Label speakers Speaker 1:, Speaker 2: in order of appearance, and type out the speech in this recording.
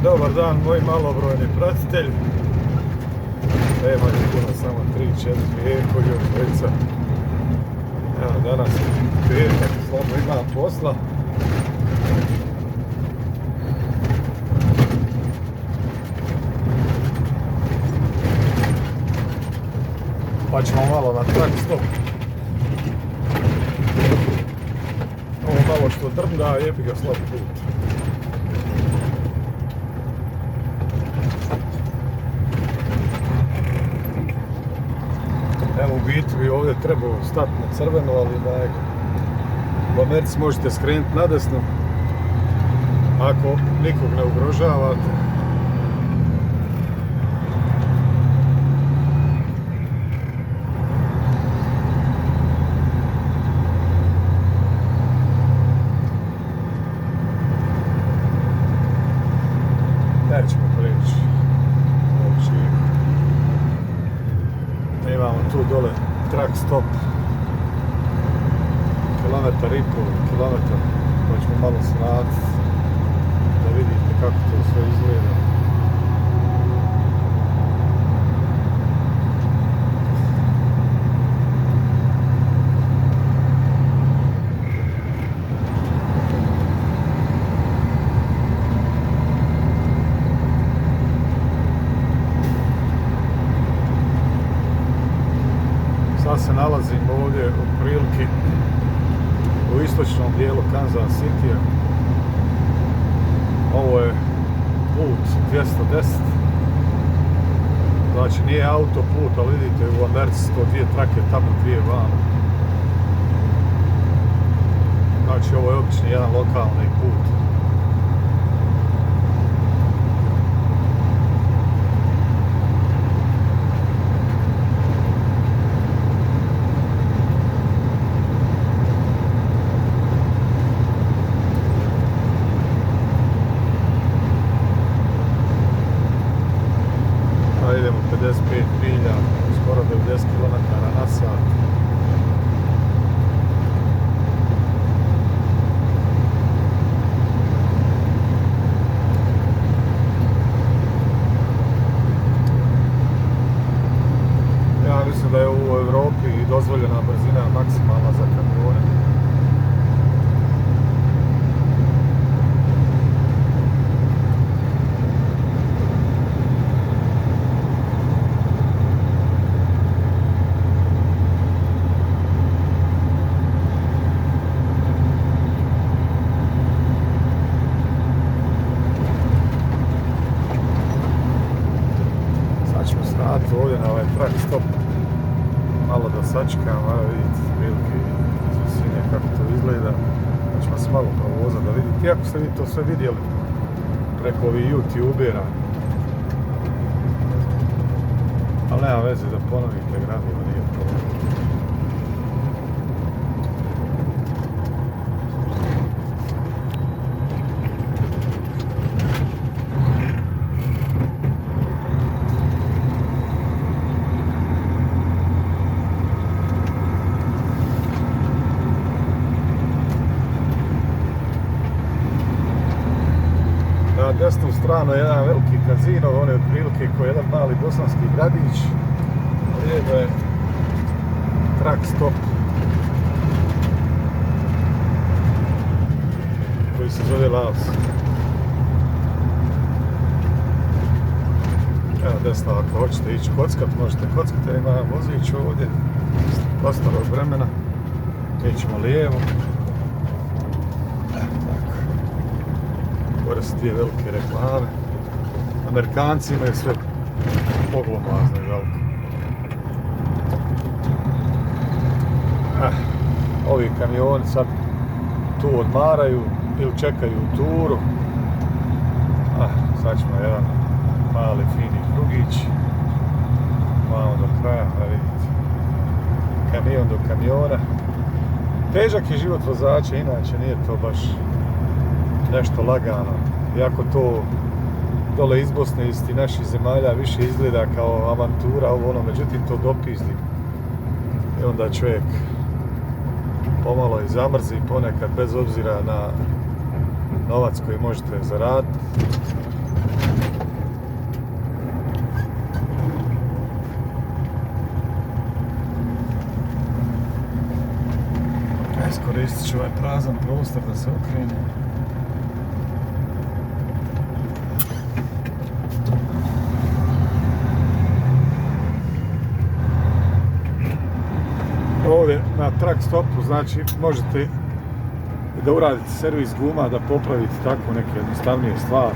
Speaker 1: Dobar dan, moji malobrojni pratitelji. Nema ih puno, samo 3-4 lijeko i još dvojica. Evo, danas je petak, slobodno imam posla. Pa ćemo malo na truck stop. Ovo malo što drmda, jebi ga slab put. Evo, u biti bi ovdje trebao stati na crveno, ali da u Americi možete skrenuti na desno ako nikog ne ugrožavate. Nećemo prijeći. Imamo tu dole truck stop, kilometar i pol, kilometar, pa ćemo malo svratiti da vidite kako to sve izgleda. Sad se nalazim ovdje otprilike u istočnom dijelu Kansas Citya. Ovo je put 210. Znači nije autoput, ali vidite u Americi to dvije trake, tamo dvije vamo. Znači ovo je obični jedan lokalni put. Idemo 55 milja, skoro 90 km na sat. Ja mislim da je u Europi dozvoljena brzina maksimalna za kamione. Ovdje na ovaj truck stop malo da sačekam, a vidite prilike iz visine kako to izgleda. Pa ćemo se malo provozati da vidite, iako ste vi to sve vidjeli preko ovih youtubera, ali nema veze da ponovite gradivo, nije problem. Na desnu stranu je jedan veliki kazino, on je otprilike kao jedan mali bosanski gradić. Lijevo je truck stop koji se zove Laos. Evo desno, ako hoćete ići kockat, možete kockat, ima vozić ovdje, dosta vremena. Mi ćemo lijevo. Gore su dvije velike reklame. Amerikanci imaju sve poglomazne velike. Ovi kamioni sad tu odmaraju ili čekaju turu. Sad ćemo jedan mali fini krugić. Malo do kraja, da vidite. Kamion do kamiona. Težak je život vozača, inače nije to baš nešto lagano, iako to dole iz Bosne, iz tih naših zemalja više izgleda kao avantura, međutim to dopizdi. I onda čovjek pomalo i zamrzi ponekad, bez obzira na novac koji možete zaraditi. iskoristit ću ovaj prazan prostor da se okrene. Ovdje na truck stopu, znači možete da uradite servis guma, da popravite tako neke jednostavnije stvari.